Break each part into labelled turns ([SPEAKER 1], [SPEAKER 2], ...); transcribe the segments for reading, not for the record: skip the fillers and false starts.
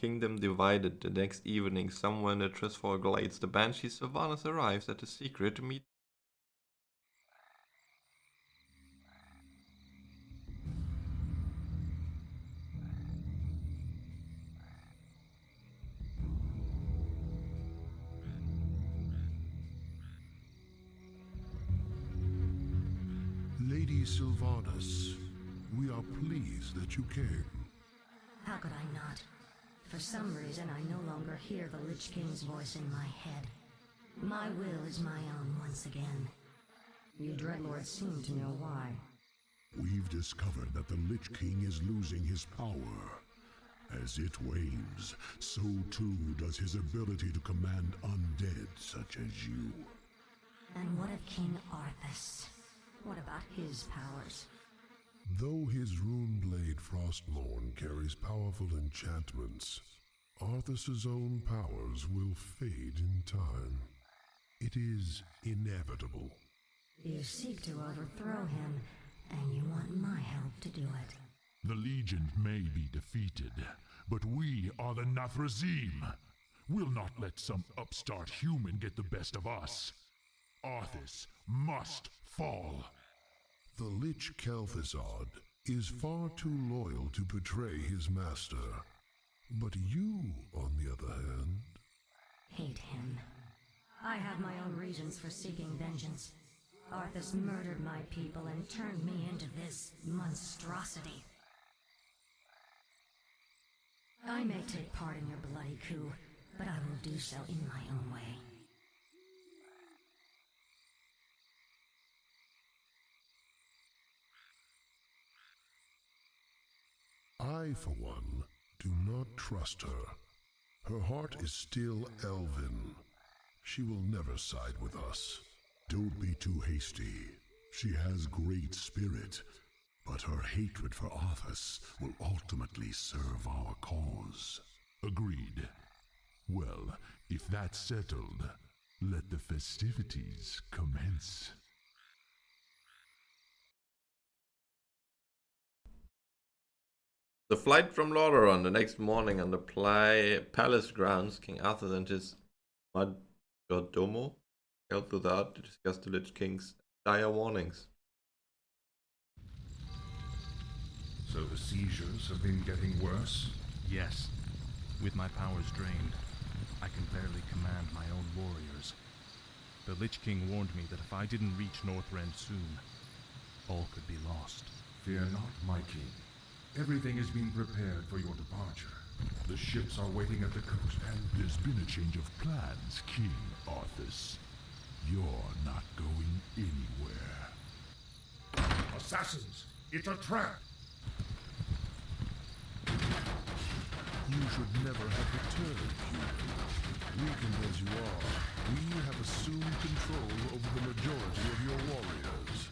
[SPEAKER 1] kingdom divided. The next evening, somewhere in the Trisfall Glades, the banshee Sylvanas arrives at the secret to meet.
[SPEAKER 2] Lady Sylvanas, we are pleased that you came.
[SPEAKER 3] How could I not? For some reason, I no longer hear the Lich King's voice in my head. My will is my own once again. You Dreadlords seem to know why.
[SPEAKER 2] We've discovered that the Lich King is losing his power. As it wanes, so too does his ability to command undead such as you.
[SPEAKER 3] And what of King Arthas? What about his powers?
[SPEAKER 2] Though his Runeblade Frostmourne carries powerful enchantments, Arthas's own powers will fade in time. It is inevitable.
[SPEAKER 3] You seek to overthrow him, and you want my help to do it.
[SPEAKER 4] The Legion may be defeated, but we are the Nathrazim. We'll not let some upstart human get the best of us. Arthas must fall.
[SPEAKER 2] The Lich Kel'thuzad is far too loyal to betray his master. But you, on the other hand...
[SPEAKER 3] Hate him. I have my own reasons for seeking vengeance. Arthas murdered my people and turned me into this monstrosity. I may take part in your bloody coup, but I will do so in my own way.
[SPEAKER 2] I, for one, do not trust her. Her heart is still elven. She will never side with us. Don't be too hasty. She has great spirit, but her hatred for Arthas will ultimately serve our cause.
[SPEAKER 4] Agreed. Well, if that's settled, let the festivities commence.
[SPEAKER 1] The flight from Lordaeron the next morning on the palace grounds, King Arthas and his majordomo Kel'thuzad to discuss the Lich King's dire warnings.
[SPEAKER 5] So the seizures have been getting worse?
[SPEAKER 6] Yes. With my powers drained, I can barely command my own warriors. The Lich King warned me that if I didn't reach Northrend soon, all could be lost.
[SPEAKER 5] Fear not, my king. Everything has been prepared for your departure. The ships are waiting at the coast, and
[SPEAKER 4] There's been a change of plans, King Arthas. You're not going anywhere.
[SPEAKER 5] assassins! It's a trap!
[SPEAKER 2] You should never have returned, human. Weakened as you are, we have assumed control over the majority of your warriors.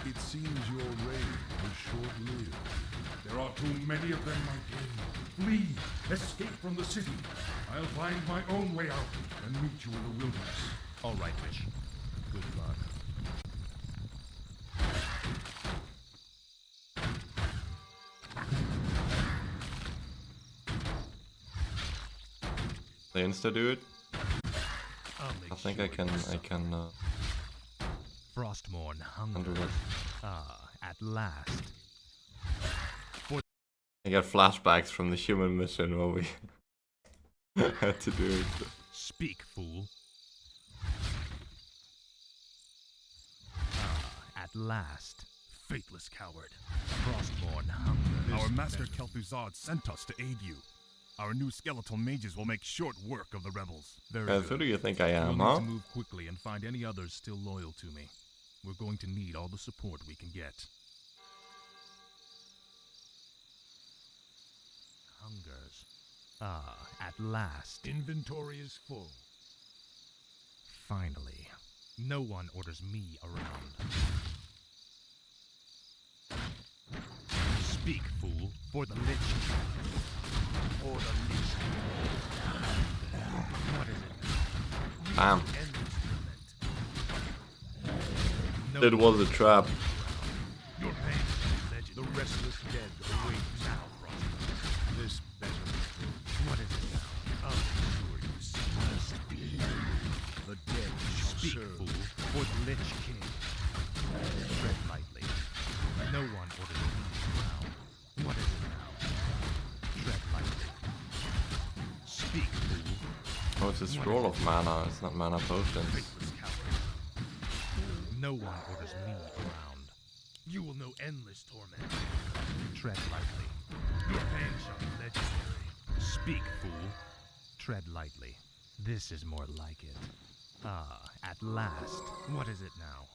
[SPEAKER 2] It seems your reign is short-lived.
[SPEAKER 5] There are too many of them, my king. Flee! Escape from the city. I'll find my own way out and meet you in the wilderness.
[SPEAKER 6] All right, Lich. Good luck.
[SPEAKER 1] They insta do it.
[SPEAKER 6] I
[SPEAKER 1] I think I can
[SPEAKER 6] Frostmourne
[SPEAKER 1] handle
[SPEAKER 6] hunger.
[SPEAKER 1] it.
[SPEAKER 6] Ah, at last.
[SPEAKER 1] I get flashbacks from the human mission where we had to do it.
[SPEAKER 6] Speak, fool. Ah, at last. Faithless coward. Frostmourne hunger.
[SPEAKER 7] Our master Kel'Thuzad sent us to aid you. Our new skeletal mages will make short work of the rebels.
[SPEAKER 6] Very
[SPEAKER 1] Guys,
[SPEAKER 6] good.
[SPEAKER 1] who do you think I
[SPEAKER 6] We'll
[SPEAKER 1] am,
[SPEAKER 6] need
[SPEAKER 1] huh?
[SPEAKER 6] to move quickly and find any others still loyal to me. We're going to need all the support we can get. Hungers. Ah, at last.
[SPEAKER 7] Inventory is full.
[SPEAKER 6] Finally. No one orders me around. Speak, fool, for the Lich. For the Lich. What is it?
[SPEAKER 1] Bam.
[SPEAKER 6] End this torment.
[SPEAKER 1] It was a trap.
[SPEAKER 6] Your pain is legend. The restless dead await now, Frost. This better be true. What is
[SPEAKER 1] Oh, it's a scroll of mana. It's not mana potions.
[SPEAKER 6] Faithless coward. No one orders me around. You will know endless torment. Tread lightly. Your pain shall be legendary. Speak, fool. Tread lightly. This is more like it. Ah, at last. What is it now?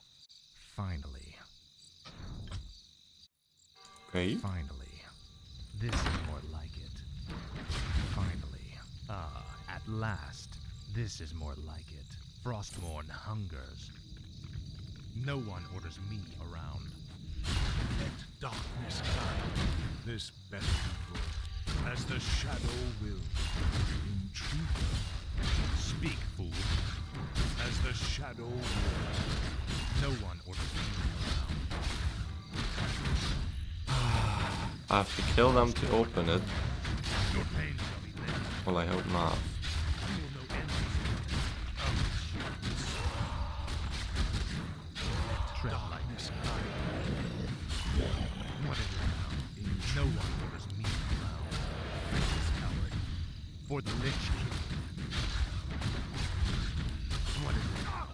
[SPEAKER 6] Finally.
[SPEAKER 1] Okay.
[SPEAKER 6] Finally. This is more like it. Finally. Ah, at last. This is more like it. Frostmourne hungers. No one orders me around. Let darkness guide. This better be good. As the shadow wills. In truth. Speak, fool. As the shadow wills. No one orders me around.
[SPEAKER 1] I have to kill them to open it.
[SPEAKER 6] Your pain shall be led.
[SPEAKER 1] Well, I hope not.
[SPEAKER 6] You will know endless tread lightness. What is it now? No one orders me around. Faithless coward. For the Lich King. What is it now?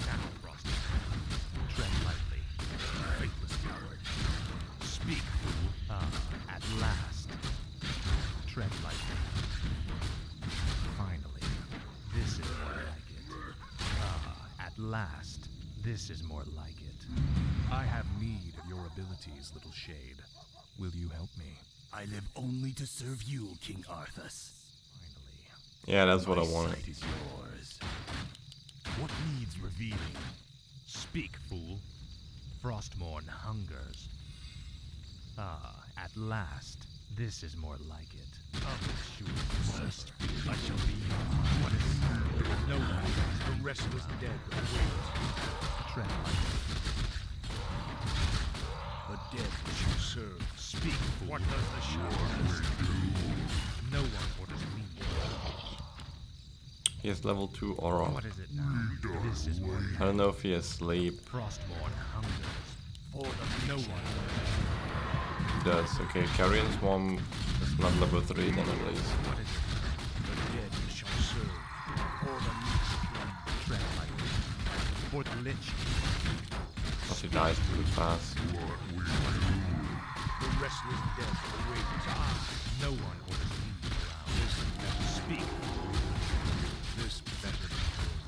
[SPEAKER 6] Now, Frosty. Tread lightly. Faithless coward. Speak, fool. Ah, at last. Tread lightly. Finally. This is more like it. Ah, at last. This is more like it. I have need of your abilities, little shade. Will you help me?
[SPEAKER 7] I live only to serve you, King Arthas.
[SPEAKER 6] Finally.
[SPEAKER 1] Yeah, that's what I
[SPEAKER 7] My
[SPEAKER 1] wanted.
[SPEAKER 7] sight is yours. What needs revealing?
[SPEAKER 6] Speak, fool. Frostmourne hungers. Ah, at last. This is more like it. Of its sure first. I shall be what is it? No one. The restless dead await. Tread lightly. The dead shall serve. Speak, fool. What does the shadow do? No one orders me.
[SPEAKER 1] He has level 2 aura.
[SPEAKER 6] What is it now? This is more
[SPEAKER 1] I don't know if he has sleep.
[SPEAKER 6] Frostmourne hungers. For the no one.
[SPEAKER 1] He does. Okay, Carrion Swarm is not level 3 then at least.
[SPEAKER 6] What is it? The dead shall serve. For the Lich King. Tread lightly. For the Lich King.
[SPEAKER 1] Because he dies too fast.
[SPEAKER 6] The restless dead await. No one orders me around. This better speak. This better be good.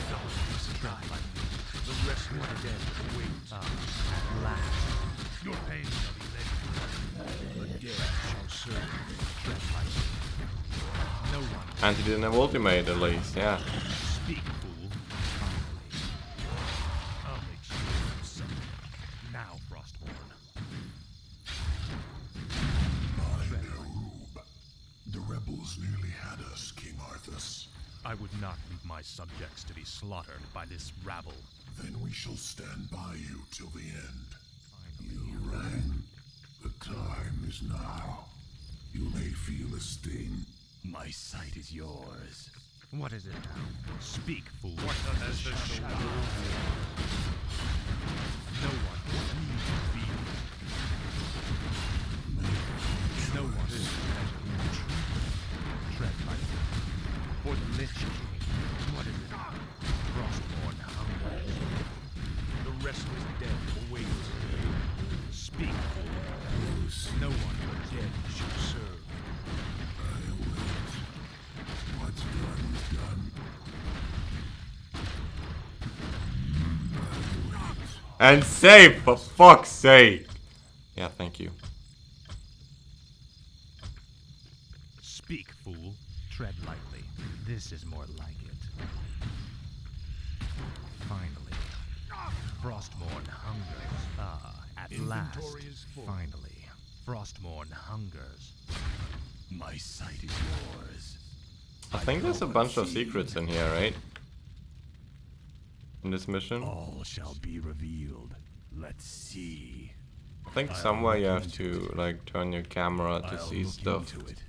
[SPEAKER 6] Darkness tread lightly. The restless dead await. At last. Your pain shall be legendary. The dead shall serve. Tread lightly. No one.
[SPEAKER 1] And he didn't have ultimate at least, yeah.
[SPEAKER 6] Speak, fool. Finally. I'll make sure of something. Now, Frostmourne.
[SPEAKER 2] The rebels nearly had us, King Arthas.
[SPEAKER 6] I would not leave my subjects to be slaughtered by this rabble.
[SPEAKER 2] Then we shall stand by you till the end.
[SPEAKER 6] Finally.
[SPEAKER 2] You rang. The time is now. You may feel the sting.
[SPEAKER 7] My sight is yours.
[SPEAKER 6] What is it now? Speak, fool. What does the shadow No one needs to be. No one is tread lightly. For the Lich King. What is it? Frostmourne hungers. The restless dead await. Speak, fool. No one but dead shall serve.
[SPEAKER 2] I wait. What's done is done. I wait.
[SPEAKER 1] And save, for fuck's sake! Yeah, thank you.
[SPEAKER 6] Speak, fool. Tread lightly. This is more like it. Finally. Frostmourne hungers. Ah, at last. Finally. Frostmourne hungers.
[SPEAKER 7] My sight is yours.
[SPEAKER 1] I think there's a bunch of secrets in here, right? In this mission?
[SPEAKER 7] All shall be revealed. Let's see.
[SPEAKER 1] I think somewhere you have to, like, turn your camera to
[SPEAKER 7] I'll
[SPEAKER 1] see
[SPEAKER 7] look
[SPEAKER 1] stuff.
[SPEAKER 7] into it.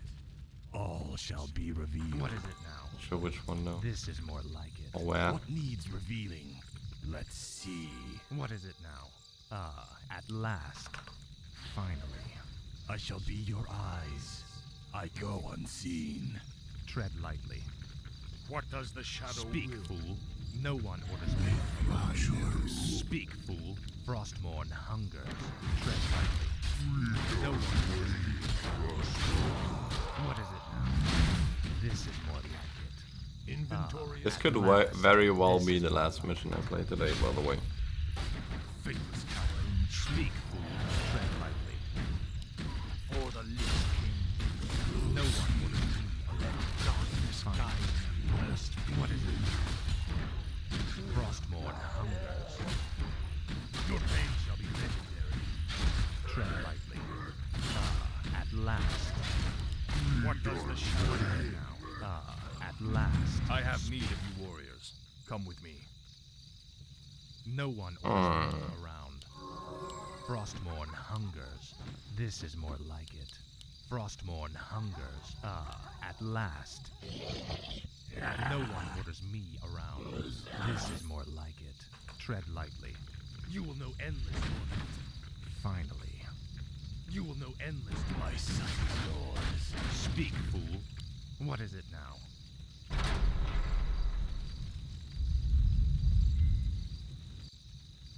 [SPEAKER 7] All shall be revealed.
[SPEAKER 6] What is it now?
[SPEAKER 1] Not sure which one though.
[SPEAKER 6] This is more like it.
[SPEAKER 1] Or where.
[SPEAKER 7] What needs revealing? Let's see.
[SPEAKER 6] What is it now? Ah, at last. Finally.
[SPEAKER 7] I shall be your eyes. I go unseen.
[SPEAKER 6] Tread lightly.
[SPEAKER 7] What does the shadow
[SPEAKER 6] Speak,
[SPEAKER 7] will?
[SPEAKER 6] fool. No one orders me. Speak, fool. Frostmourne hungers. Tread lightly. No one orders me. What is it now? This is more like it.
[SPEAKER 7] Inventory
[SPEAKER 1] This
[SPEAKER 7] at
[SPEAKER 1] could
[SPEAKER 6] last.
[SPEAKER 1] very well
[SPEAKER 6] This
[SPEAKER 1] be
[SPEAKER 6] is
[SPEAKER 1] the
[SPEAKER 6] more
[SPEAKER 1] last
[SPEAKER 6] like
[SPEAKER 1] mission I played today, by the way.
[SPEAKER 7] faithless coward.
[SPEAKER 6] Speak, fool. Tread lightly.
[SPEAKER 7] For the Lich King.
[SPEAKER 6] No one orders me.
[SPEAKER 7] Let darkness guide me first.
[SPEAKER 6] What is it? Frostmourne hungers.
[SPEAKER 7] Your pain shall be legendary.
[SPEAKER 6] Tread lightly. At last.
[SPEAKER 7] What does the shadow will now?
[SPEAKER 6] At last.
[SPEAKER 7] I have need of you warriors. Come with me.
[SPEAKER 6] No one orders me around. Frostmourne hungers. This is more like it. Frostmourne hungers. At last. No one orders me around. This is more like it. Tread lightly.
[SPEAKER 7] You will know endless torment.
[SPEAKER 6] Finally.
[SPEAKER 7] You will know endless. My sight is yours.
[SPEAKER 6] Speak, fool. What is it now?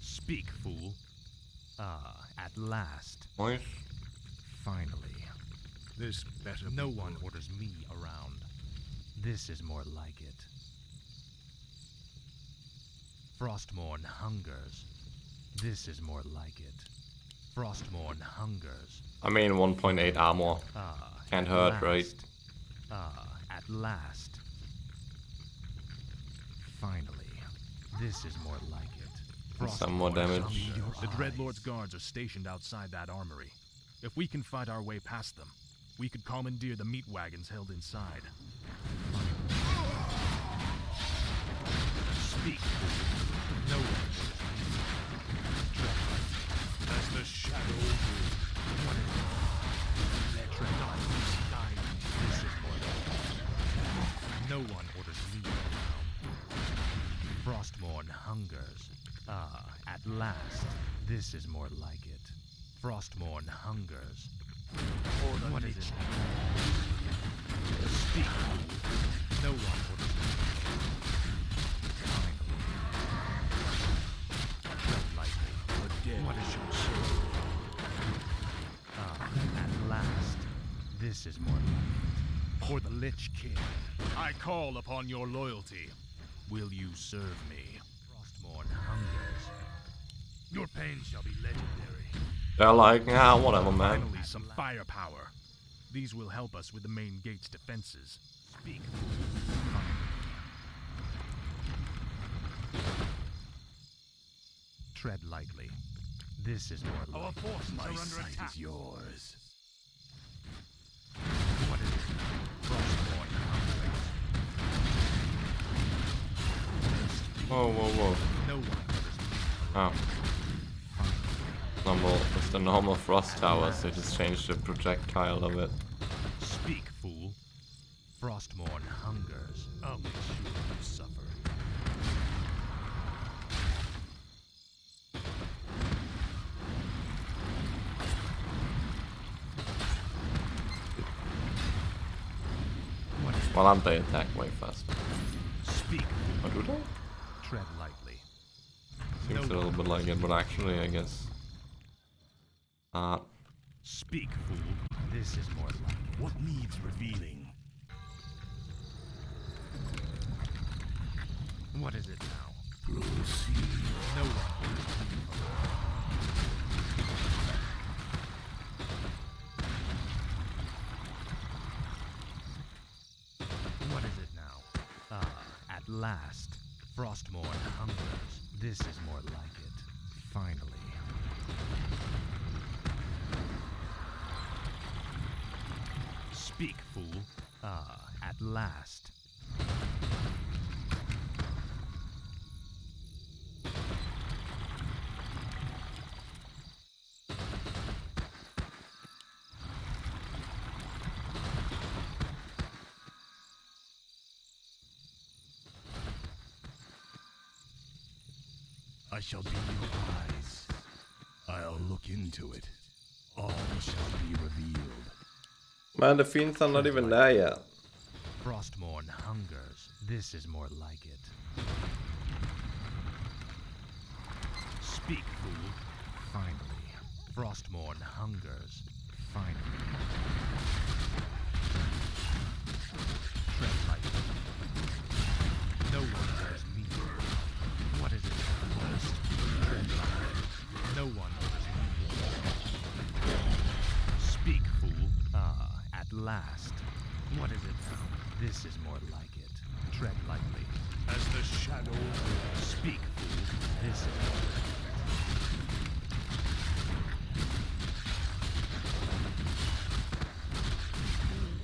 [SPEAKER 6] Speak, fool. At last.
[SPEAKER 1] Nice.
[SPEAKER 6] Finally.
[SPEAKER 7] This better.
[SPEAKER 6] No one orders me around. This is more like it. Frostmourne hungers. This is more like it. Frostmourne hungers.
[SPEAKER 1] I mean, 1.8 armor. Can't hurt,
[SPEAKER 6] last.
[SPEAKER 1] right?
[SPEAKER 6] At last. Finally. This is more like it.
[SPEAKER 1] Some more damage.
[SPEAKER 6] The Dreadlord's guards are stationed outside that armory. If we can fight our way past them, we could commandeer the meat wagons held inside. Speak. No one.
[SPEAKER 7] As the shadow will.
[SPEAKER 6] What is it? Let darkness guide me. This is more like it. No one orders me around. Frostmourne hungers. At last. This is more like it. Frostmourne hungers. What is it? Speak. No one orders me. Finally. Tread lightly.
[SPEAKER 7] The dead.
[SPEAKER 6] What is your soul? At last. This is more like it. For the Lich King.
[SPEAKER 7] I call upon your loyalty.
[SPEAKER 6] Will you serve me? Frostmourne hungers.
[SPEAKER 7] Your pain shall be legendary.
[SPEAKER 1] They're like, ah, whatever, man.
[SPEAKER 6] Finally, some firepower. These will help us with the main gate's defenses. Speak. Tread lightly. This is more
[SPEAKER 7] Our
[SPEAKER 6] like
[SPEAKER 7] forces are under attack.
[SPEAKER 6] yours. What is it? Frostmourne hungers.
[SPEAKER 1] Whoa, whoa, whoa.
[SPEAKER 6] No one orders me.
[SPEAKER 1] Oh. Normal, it's the normal frost towers, they just changed the projectile of it.
[SPEAKER 6] Speak, fool. Frostmourne hungers. I'll make sure you suffer.
[SPEAKER 1] Well, and they attack way faster.
[SPEAKER 6] Speak.
[SPEAKER 1] Or do they?
[SPEAKER 6] Tread lightly.
[SPEAKER 1] Seems a little bit like it, but actually, I guess.
[SPEAKER 6] Speak, fool. This is more like it.
[SPEAKER 7] What needs revealing?
[SPEAKER 6] What is it now? No one. What is it now? At last. Frostmourne hungers. This is more like it. Finally. Speak, fool. At last.
[SPEAKER 7] I shall be your eyes. I'll look into it. All shall be revealed.
[SPEAKER 1] Man, the fiends are not even there yet.
[SPEAKER 6] Frostmourne hungers. This is more like it. Speak, fool. Finally. Frostmourne hungers. Finally. Tread lightly. No one orders me. What is it first? Tread lightly. No one orders me. Speak, fool. Ah, at last. What is it now? This is more like it. Tread lightly. As the shadow will speak, fool. This is more like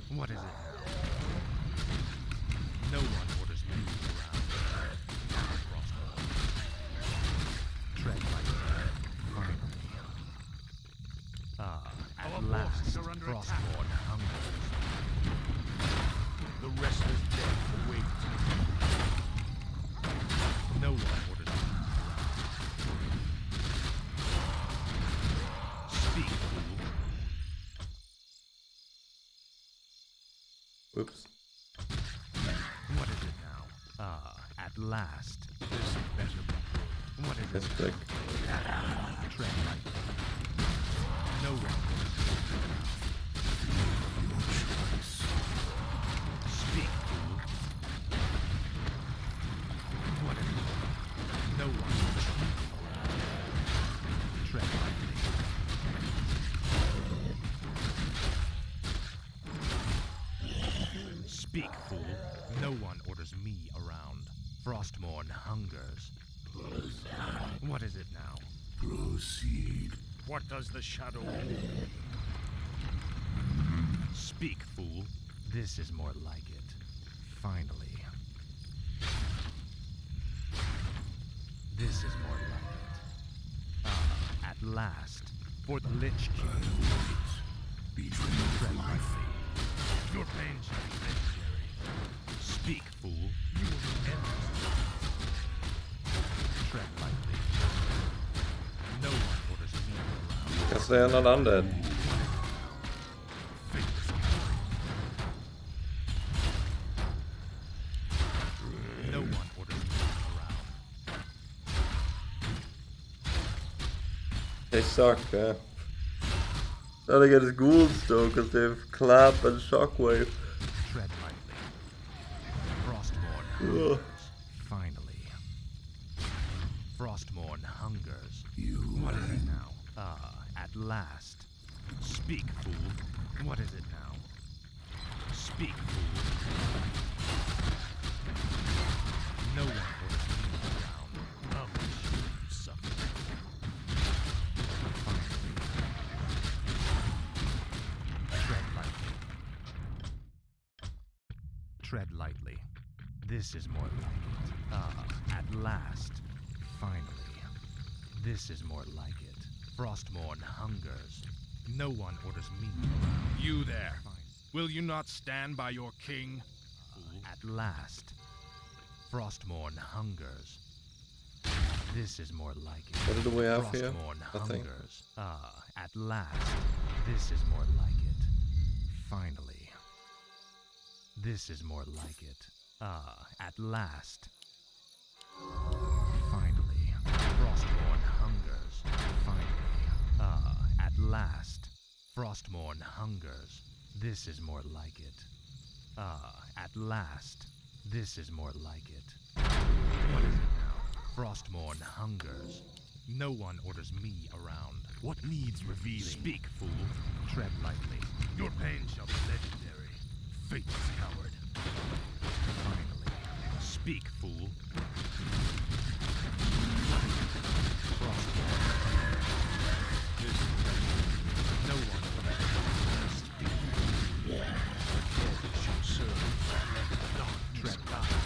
[SPEAKER 6] it. What is it now? No one orders me around. Frostmourne. Tread lightly. Finally. Ah, at last, Frostmourne hungers. The restless dead await. No one orders me around. Speak, fool.
[SPEAKER 1] Whoops.
[SPEAKER 6] What is it now? Ah, at last. This better be good. What is
[SPEAKER 1] Let's
[SPEAKER 6] it?
[SPEAKER 1] click.
[SPEAKER 6] Tread lightly. No one orders me around. Speak, fool. What is it? No one orders me around. Tread lightly. Speak, fool. No one orders me around. Frostmourne hungers. What is it now?
[SPEAKER 2] Proceed.
[SPEAKER 6] What does the shadow mean? Speak, fool. This is more like it. Finally. This is more like it. Ah, at last. For the Lich King. Tread lightly. Your pain shall be legendary. Speak, fool. You will be endless. Tread lightly. No one orders me around.
[SPEAKER 1] Guess they are not undead.
[SPEAKER 6] No one orders me around.
[SPEAKER 1] They suck, yeah. Now they get his ghouls though, because they have clap and shockwave.
[SPEAKER 6] Tread lightly. Frostmourne hungers. Finally. Frostmourne hungers. What is it now? Ah, at last. Speak, fool. What is it now? Speak, fool. No one orders me around. Oh, you suck. Finally. Tread lightly. Tread lightly. This is more like it. Ah, at last. Finally. This is more like it. Frostmourne hungers. No one orders me around.
[SPEAKER 7] You there. Will you not stand by your king?
[SPEAKER 6] At last. Frostmourne hungers. This is more like it.
[SPEAKER 1] What do we have here?
[SPEAKER 6] Frostmourne
[SPEAKER 1] Nothing.
[SPEAKER 6] hungers. Ah, at last. This is more like it. Finally. This is more like it. Ah, at last. Finally. Frostmourne hungers. Finally. Ah, at last. Frostmourne hungers. This is more like it. Ah, at last. This is more like it. What is it now? Frostmourne hungers. No one orders me around.
[SPEAKER 7] What needs revealing?
[SPEAKER 6] Speak, fool. Tread lightly.
[SPEAKER 7] Your pain shall be legendary. Faithless coward.
[SPEAKER 6] Finally. Speak, fool. Frostmourne. This is legendary. No one orders me. Speak. The dead shall serve. Not tread lightly.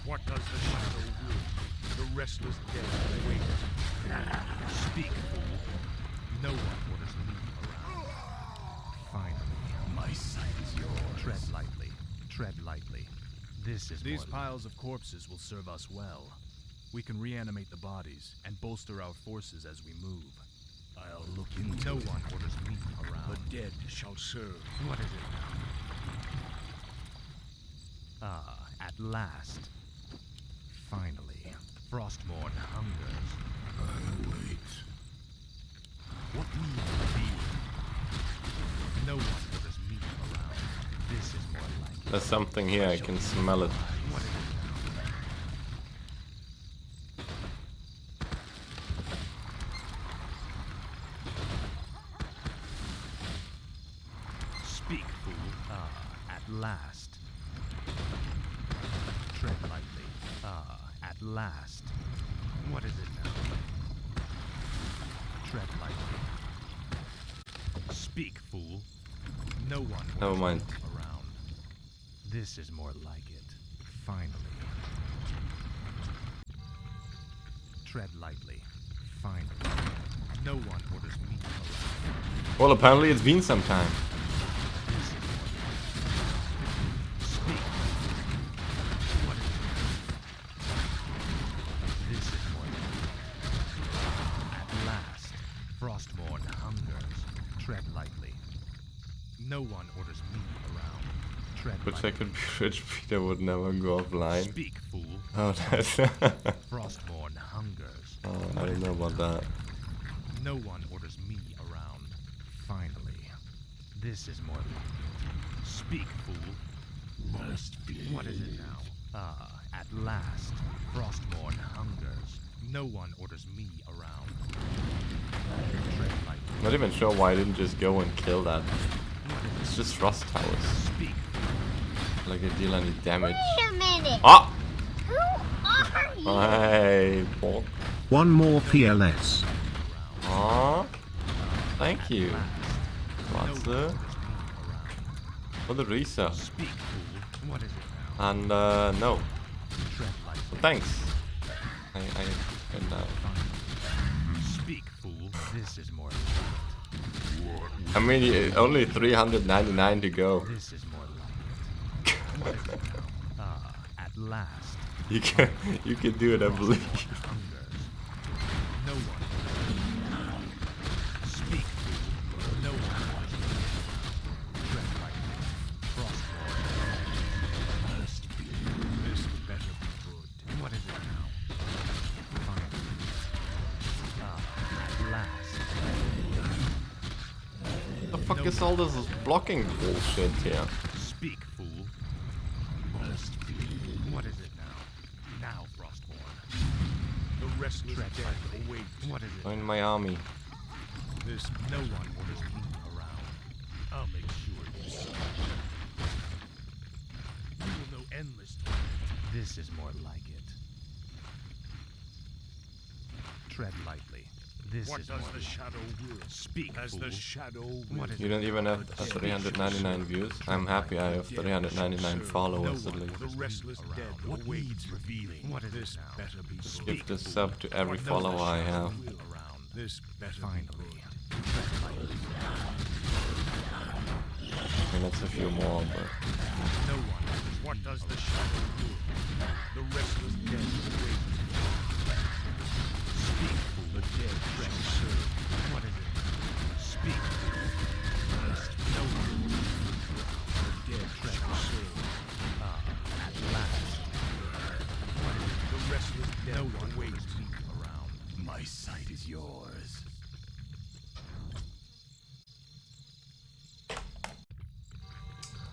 [SPEAKER 7] What does the shadow will? The restless dead await.
[SPEAKER 6] Speak, fool. No one orders me around. Finally.
[SPEAKER 7] My sight is yours.
[SPEAKER 6] Tread lightly. Tread lightly. This is
[SPEAKER 8] These
[SPEAKER 6] more
[SPEAKER 8] piles of corpses will serve us well. We can reanimate the bodies and bolster our forces as we move.
[SPEAKER 7] I'll look into
[SPEAKER 6] No
[SPEAKER 7] it.
[SPEAKER 6] one orders me around.
[SPEAKER 7] The dead shall serve.
[SPEAKER 6] What is it now?
[SPEAKER 8] Ah, at last. Finally, Frostmourne hungers.
[SPEAKER 2] I wait.
[SPEAKER 8] What will you feel? No one orders meat around. This is more like it.
[SPEAKER 1] There's something here, I can smell it.
[SPEAKER 8] What is it now? Speak, fool. Ah, at last. Tread lightly. Ah, at last. What is it now? Tread lightly. Speak, fool. No one
[SPEAKER 1] Never mind.
[SPEAKER 8] around. This is more like it. Finally. Tread lightly. Finally. No one orders me around.
[SPEAKER 1] Well, apparently it's been some time.
[SPEAKER 8] This is more like it. Speak. What is it? This is more like it. At last, Frostmourne hungers. Tread lightly. No one orders me around. Tread
[SPEAKER 1] Wish I
[SPEAKER 8] lightly.
[SPEAKER 1] could be rich, Peter would never go offline.
[SPEAKER 8] Speak, fool.
[SPEAKER 1] Oh, that's...
[SPEAKER 8] Frostmourne hungers.
[SPEAKER 1] Oh, I don't know about that.
[SPEAKER 8] No one orders me around. Finally. This is more like it. Speak, fool.
[SPEAKER 2] Must be.
[SPEAKER 8] What is it now? Ah, at last. Frostmourne hungers. No one orders me around. Tread lightly.
[SPEAKER 1] Not even sure why I didn't just go and kill that. It's just frost towers.
[SPEAKER 8] Speak.
[SPEAKER 1] Like I deal any damage.
[SPEAKER 9] Wait a minute.
[SPEAKER 1] Ah!
[SPEAKER 9] Who are you?
[SPEAKER 1] Oh, hey, Paul.
[SPEAKER 10] One more PLS.
[SPEAKER 1] Aw. Thank you. What's the... For the Risa.
[SPEAKER 8] Speak, fool. What is it now?
[SPEAKER 1] And, no.
[SPEAKER 8] Tread lightly.
[SPEAKER 1] But thanks. I and
[SPEAKER 8] Speak, fool. This is more like
[SPEAKER 1] I mean, only 399 to go.
[SPEAKER 8] it. This is more like it. What is it now? Ah, at last.
[SPEAKER 1] You can do it, I believe.
[SPEAKER 8] Hungers. No one. Speak, fool. No one. Tread lightly. Frostmourne.
[SPEAKER 5] Must be. This better be good.
[SPEAKER 8] What is it now? Finally. Ah, at last.
[SPEAKER 1] What the fuck is all this blocking bullshit here?
[SPEAKER 8] Speak, fool.
[SPEAKER 5] Must be.
[SPEAKER 8] What is it now? Now, Frostmourne.
[SPEAKER 5] The restless
[SPEAKER 8] Tread
[SPEAKER 5] dead
[SPEAKER 8] lightly.
[SPEAKER 5] await.
[SPEAKER 8] What is it?
[SPEAKER 1] Join my army.
[SPEAKER 8] This no one orders me around. I'll make sure you see. You will know endless time. This is more like it. Tread lightly. This
[SPEAKER 5] What
[SPEAKER 8] is
[SPEAKER 5] does
[SPEAKER 8] more
[SPEAKER 5] the
[SPEAKER 8] like
[SPEAKER 5] shadow will?
[SPEAKER 8] Speak,
[SPEAKER 5] As
[SPEAKER 8] fool.
[SPEAKER 5] the shadow will.
[SPEAKER 8] What is
[SPEAKER 1] You
[SPEAKER 8] it?
[SPEAKER 1] don't even have 399 views. I'm happy I have 399 followers at least.
[SPEAKER 5] The restless dead
[SPEAKER 8] What
[SPEAKER 5] await.
[SPEAKER 8] needs revealing? What is
[SPEAKER 5] This
[SPEAKER 8] it now?
[SPEAKER 5] better be good.
[SPEAKER 1] Give the sub to every
[SPEAKER 8] What does
[SPEAKER 1] follower
[SPEAKER 8] the
[SPEAKER 1] I
[SPEAKER 8] shadow
[SPEAKER 1] have.
[SPEAKER 8] will around?
[SPEAKER 5] This better
[SPEAKER 8] Finally.
[SPEAKER 5] be
[SPEAKER 8] Tread lightly.
[SPEAKER 1] I mean, that's a few more, but...
[SPEAKER 8] No one.
[SPEAKER 5] good. What does the shadow will? The restless dead await.
[SPEAKER 8] Speak, fool.
[SPEAKER 5] The dead shall serve.
[SPEAKER 8] What is it? Speak. No one.
[SPEAKER 5] The dead shall serve.
[SPEAKER 8] Ah, at last. What is it?
[SPEAKER 5] The restless dead
[SPEAKER 8] No one
[SPEAKER 5] await.
[SPEAKER 8] orders me around.
[SPEAKER 7] My sight is yours.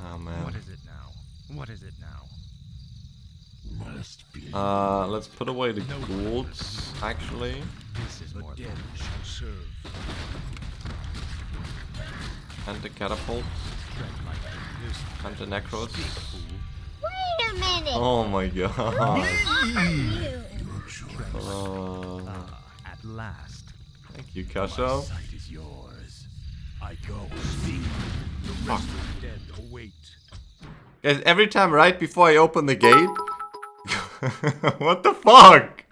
[SPEAKER 1] Oh man.
[SPEAKER 8] What is it now? What is it now?
[SPEAKER 5] Must be.
[SPEAKER 1] Let's put away the golds, actually.
[SPEAKER 8] This is
[SPEAKER 5] The
[SPEAKER 8] more
[SPEAKER 5] dead
[SPEAKER 8] like
[SPEAKER 5] shall serve.
[SPEAKER 1] And the catapults.
[SPEAKER 8] tread lightly.
[SPEAKER 5] This
[SPEAKER 1] And the necros.
[SPEAKER 8] Speak, fool.
[SPEAKER 9] Wait a minute.
[SPEAKER 1] Oh my god.
[SPEAKER 9] Who are you?
[SPEAKER 8] Ah, at last.
[SPEAKER 1] Thank you, Kasho.
[SPEAKER 7] Sight is yours.
[SPEAKER 5] I go. Speak. The restless dead await.
[SPEAKER 1] Guys, every time right before I open the gate... What the fuck?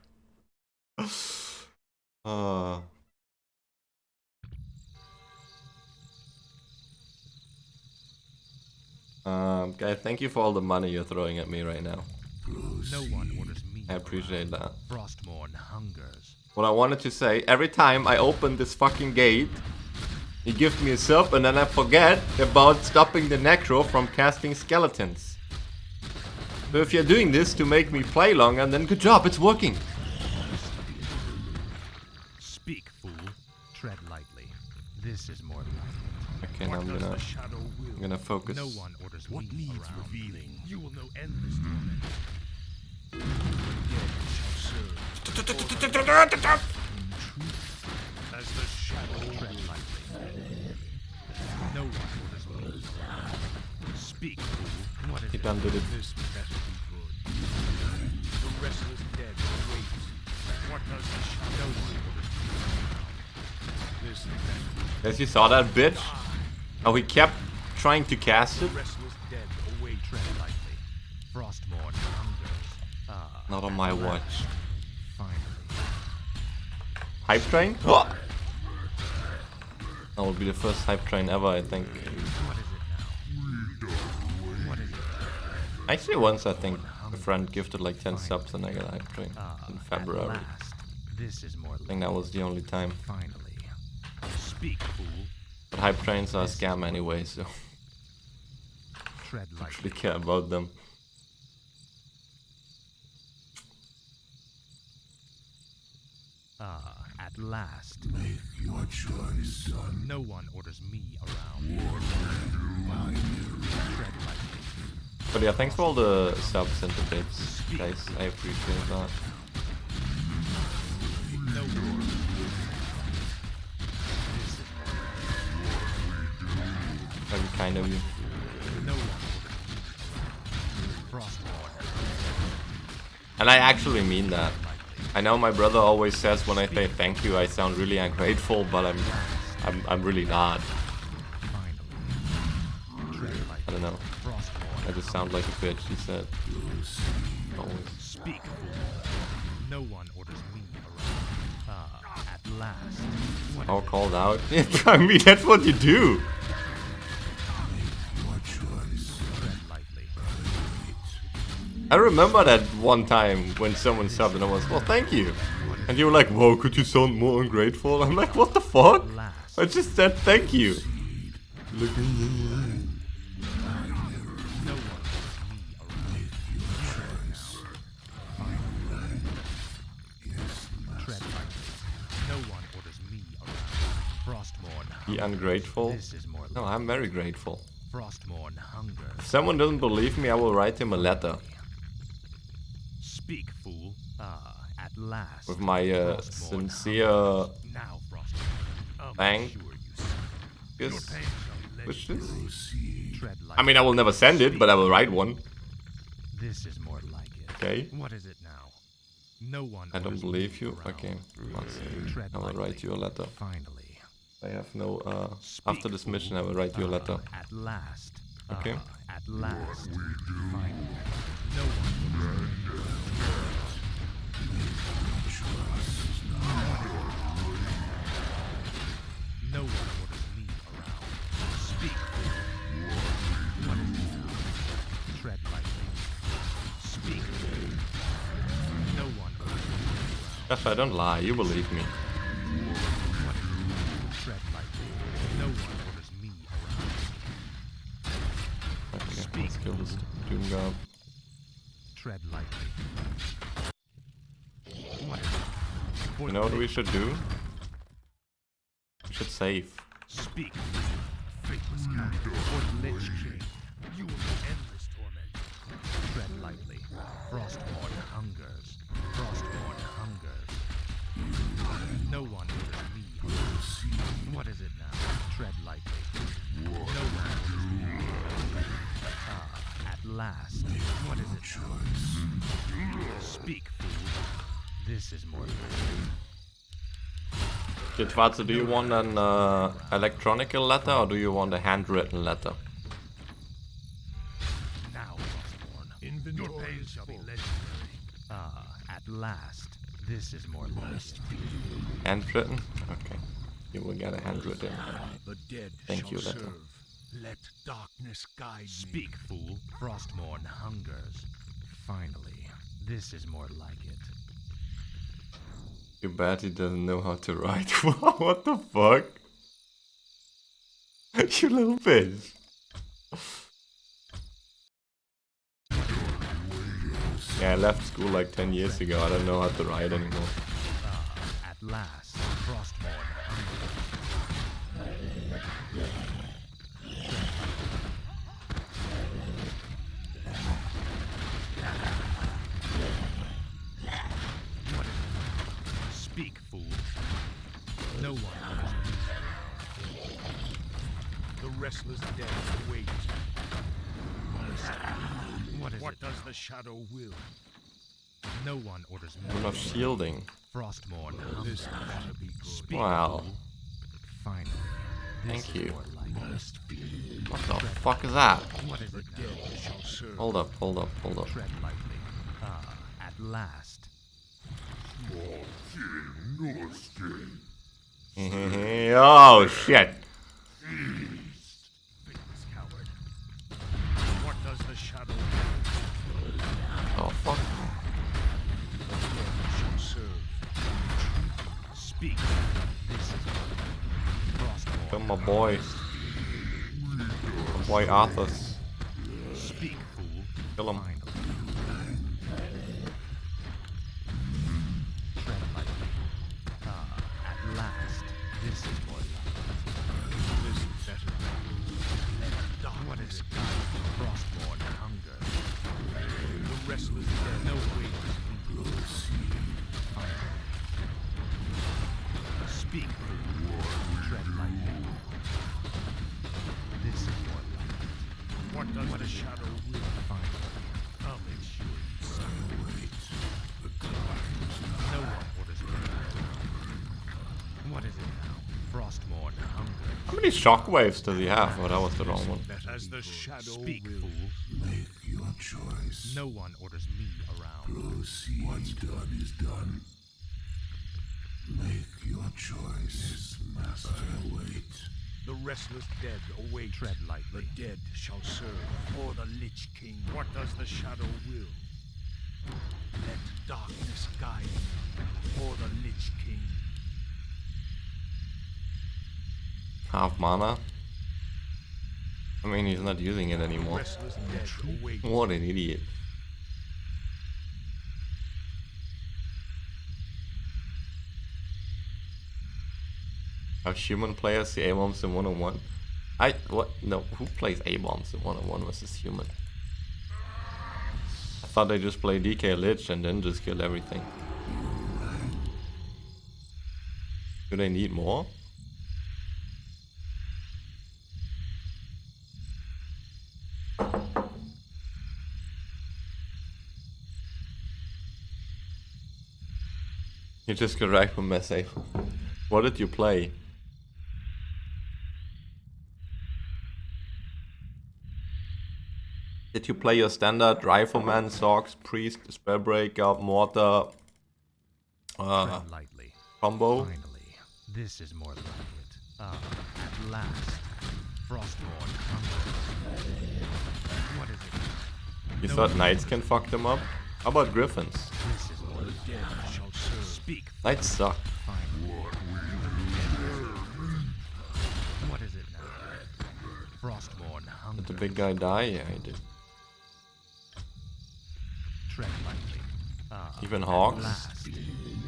[SPEAKER 1] Guys, thank you for all the money you're throwing at me right now.
[SPEAKER 8] No one orders me.
[SPEAKER 1] I appreciate that.
[SPEAKER 8] Frostmourne hungers.
[SPEAKER 1] What I wanted to say, every time I open this fucking gate, he gives me a sub and then I forget about stopping the necro from casting skeletons. So if you're doing this to make me play longer, then good job, it's working.
[SPEAKER 8] Speak, fool. Tread lightly. This is more like
[SPEAKER 1] Okay, now I'm gonna focus.
[SPEAKER 8] no one orders
[SPEAKER 7] What
[SPEAKER 8] me
[SPEAKER 7] needs
[SPEAKER 8] around.
[SPEAKER 7] revealing?
[SPEAKER 8] You will know endless torment.
[SPEAKER 7] As the shadow
[SPEAKER 8] Tread lightly. No one orders me around. Speak, fool. What is
[SPEAKER 1] He
[SPEAKER 8] it?
[SPEAKER 1] done did it.
[SPEAKER 7] this better be good. The restless dead awaits. What does the shadow
[SPEAKER 8] No one orders me around.
[SPEAKER 7] This better
[SPEAKER 1] Guys, you saw that bitch? Oh, he kept trying to cast it?
[SPEAKER 7] restless dead awaits.
[SPEAKER 8] Tread lightly. Frostmourne hungers. Ah,
[SPEAKER 1] Not on my watch.
[SPEAKER 8] finally.
[SPEAKER 1] Hype train? Oh! That will be the first hype train ever, I think.
[SPEAKER 8] What is it now? What is it?
[SPEAKER 1] Actually, once I think a friend gifted like 10 subs and I got a hype train in
[SPEAKER 8] At
[SPEAKER 1] February.
[SPEAKER 8] last. This is more
[SPEAKER 1] I think that was the only time.
[SPEAKER 8] finally. Speak, fool.
[SPEAKER 1] But hype trains are a scam anyway, so
[SPEAKER 8] Tread
[SPEAKER 1] I
[SPEAKER 8] lightly.
[SPEAKER 1] really care about them.
[SPEAKER 8] Ah, at last.
[SPEAKER 2] Make your choice, son.
[SPEAKER 8] No one orders me around. Tread lightly.
[SPEAKER 1] But yeah, thanks for all the subs and the bits, guys. I appreciate that.
[SPEAKER 8] No one.
[SPEAKER 1] Very kind of you.
[SPEAKER 8] No one orders me around. Frostmourne.
[SPEAKER 1] And I actually mean that. I know my brother always says when I say thank you, I sound really ungrateful, but I'm really not.
[SPEAKER 8] Finally. Tread lightly.
[SPEAKER 1] I don't know.
[SPEAKER 8] Frostmourne.
[SPEAKER 1] I just sound like a bitch, he said. Always.
[SPEAKER 8] Speak, fool. No one orders me around. Ah, at last. What
[SPEAKER 1] All
[SPEAKER 8] is it?
[SPEAKER 1] called out. I mean, that's what you do.
[SPEAKER 2] Your choice.
[SPEAKER 8] Tread lightly.
[SPEAKER 1] I remember that one time when someone subbed and I was, well, thank you. And you were like, whoa, could you sound more ungrateful? I'm like, what the fuck?
[SPEAKER 8] Last.
[SPEAKER 1] I just said thank you. Look.
[SPEAKER 8] No one orders me around. Tread lightly. No one orders me around. Frostmourne.
[SPEAKER 1] Be ungrateful?
[SPEAKER 8] This is more
[SPEAKER 1] No, I'm very grateful.
[SPEAKER 8] Frostmourne hunger.
[SPEAKER 1] If someone doesn't believe me, I will write him a letter.
[SPEAKER 8] Speak, fool. Ah, at last.
[SPEAKER 1] With my
[SPEAKER 8] Frostmourne
[SPEAKER 1] sincere
[SPEAKER 8] hungers. Now, Frostmourne.
[SPEAKER 1] thank
[SPEAKER 8] Sure you
[SPEAKER 1] yes. wishes.
[SPEAKER 8] tread lightly.
[SPEAKER 1] I mean, I will never send it, but I will write one.
[SPEAKER 8] This is more like it.
[SPEAKER 1] Okay.
[SPEAKER 8] What is it now? No one.
[SPEAKER 1] I don't
[SPEAKER 8] orders
[SPEAKER 1] believe
[SPEAKER 8] me
[SPEAKER 1] you.
[SPEAKER 8] around.
[SPEAKER 1] Okay. One second.
[SPEAKER 8] Tread
[SPEAKER 1] I will
[SPEAKER 8] lightly.
[SPEAKER 1] write you a letter.
[SPEAKER 8] Finally.
[SPEAKER 1] I have no.
[SPEAKER 8] Speak,
[SPEAKER 1] After this mission, I will write you a letter.
[SPEAKER 8] At last.
[SPEAKER 1] Okay.
[SPEAKER 8] At last. Finally. No one. No one orders me around. Speak. What is it now? Tread lightly. Speak. No one orders me around.
[SPEAKER 1] Gosh, I don't lie. You believe me.
[SPEAKER 8] What is it? Tread lightly. No one orders me around.
[SPEAKER 1] Okay, let's kill this Doom God.
[SPEAKER 8] Tread lightly. What is it?
[SPEAKER 1] You know what we should do? We should save.
[SPEAKER 8] Speak. Faithless counter. For the Lich King. You will know endless torment. Tread lightly. Frostborn hungers. Frostborn hungers. No one orders me. What is it now? Tread lightly. No one orders me. Ah, at last. What is it now? Speak, fool. This is more
[SPEAKER 1] Kel'thuzad, do you want an electronic letter or do you want a handwritten letter?
[SPEAKER 8] now, Frostborn. Your pain shall be legendary. Ah, at last. This is more last.
[SPEAKER 1] Handwritten? Okay. You will get a handwritten.
[SPEAKER 7] The dead
[SPEAKER 1] Thank you,
[SPEAKER 7] shall
[SPEAKER 1] letter.
[SPEAKER 7] serve. Let darkness guide me.
[SPEAKER 8] Speak, fool. Frostmourne hungers. Finally, this is more like it.
[SPEAKER 1] You bet he doesn't know how to write. What the fuck? You little bitch. left school like 10 years ago. I don't know how to ride anymore.
[SPEAKER 8] At last, Frostborn. Speak, fool. No one. The restless dead wait. What does the shadow will? No one orders me.
[SPEAKER 1] Enough shielding.
[SPEAKER 8] Frostborn. This better be good.
[SPEAKER 1] Wow.
[SPEAKER 8] Finally.
[SPEAKER 1] Thank you. What the fuck is that?
[SPEAKER 8] What is it now?
[SPEAKER 1] Hold up, hold up, hold up.
[SPEAKER 8] Tread lightly. At last.
[SPEAKER 1] Oh shit.
[SPEAKER 8] Faithless coward. What does the shadow
[SPEAKER 1] Oh fuck.
[SPEAKER 8] shall serve? Speak. This is Frostborn.
[SPEAKER 1] Kill my boy. My boy Arthas.
[SPEAKER 8] Speak, fool.
[SPEAKER 1] Kill him.
[SPEAKER 8] Finally. Tread lightly. At last. This is more life. This is better. What is it? Frostborn hunger. The restless dead. No wait. Speak, fool. Tread lightly. This is more life. What does the shadow will find? I'll make sure it's so. No one orders me. What is it now? Frostborn hunger.
[SPEAKER 1] How many shockwaves does he have? Oh, that was the wrong one.
[SPEAKER 8] As the shadow speak, fool.
[SPEAKER 2] Make your choice.
[SPEAKER 8] No one orders me around.
[SPEAKER 2] Proceed. What's done is done. Make your choice. Master, wait.
[SPEAKER 8] The restless dead await. Tread lightly. The dead shall serve. For the Lich King. What does the shadow will? Let darkness guide me. For the Lich King.
[SPEAKER 1] Half mana. I mean, he's not using it anymore.
[SPEAKER 8] Restless dead await.
[SPEAKER 1] What an idiot. How human players see A-bombs in 1-on-1? What? No, who plays A-bombs in 1-on-1 versus human? I thought they just play DK Lich and then just kill everything. Do they need more? You just got right from Messay. What did you play? Did you play your standard Rifleman, Socks, Priest, Spellbreaker, Mortar
[SPEAKER 8] Lightly.
[SPEAKER 1] combo?
[SPEAKER 8] Finally, this is more like it. At last, Frostborn hunger. What is it?
[SPEAKER 1] You thought Knights can fuck them up? How about Griffins?
[SPEAKER 8] This is more the dead shall serve. Speak.
[SPEAKER 1] Knights suck.
[SPEAKER 8] Finally. What is it now? Frostborn hunger.
[SPEAKER 1] Did the big guy die? Yeah, he did.
[SPEAKER 8] Tread lightly.
[SPEAKER 1] Even
[SPEAKER 8] At
[SPEAKER 1] Hawks?
[SPEAKER 8] last,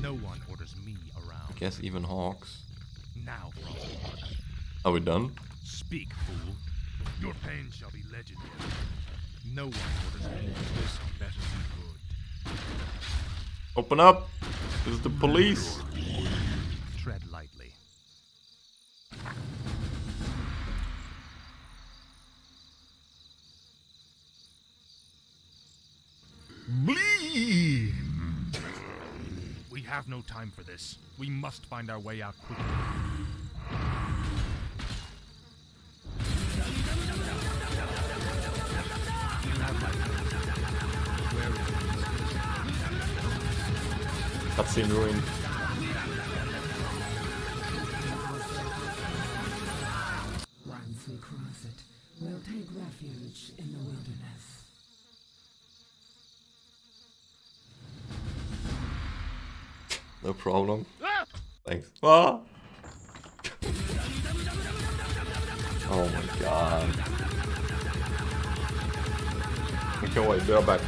[SPEAKER 8] no one orders me around.
[SPEAKER 1] I guess even Hawks.
[SPEAKER 8] Now, Frostborn.
[SPEAKER 1] Are we done?
[SPEAKER 8] Speak, fool. Your pain shall be legendary. No one orders me. This better be good.
[SPEAKER 1] Open up! This is the police!
[SPEAKER 8] Tread lightly.
[SPEAKER 2] Bleed!
[SPEAKER 6] We have no time for this. We must find our way out quickly.
[SPEAKER 1] Cutscene ruined.
[SPEAKER 11] Once we cross it, we'll take refuge in the wilderness.
[SPEAKER 1] No problem. Thanks. Ah! Oh my god. Okay, wait, they're back.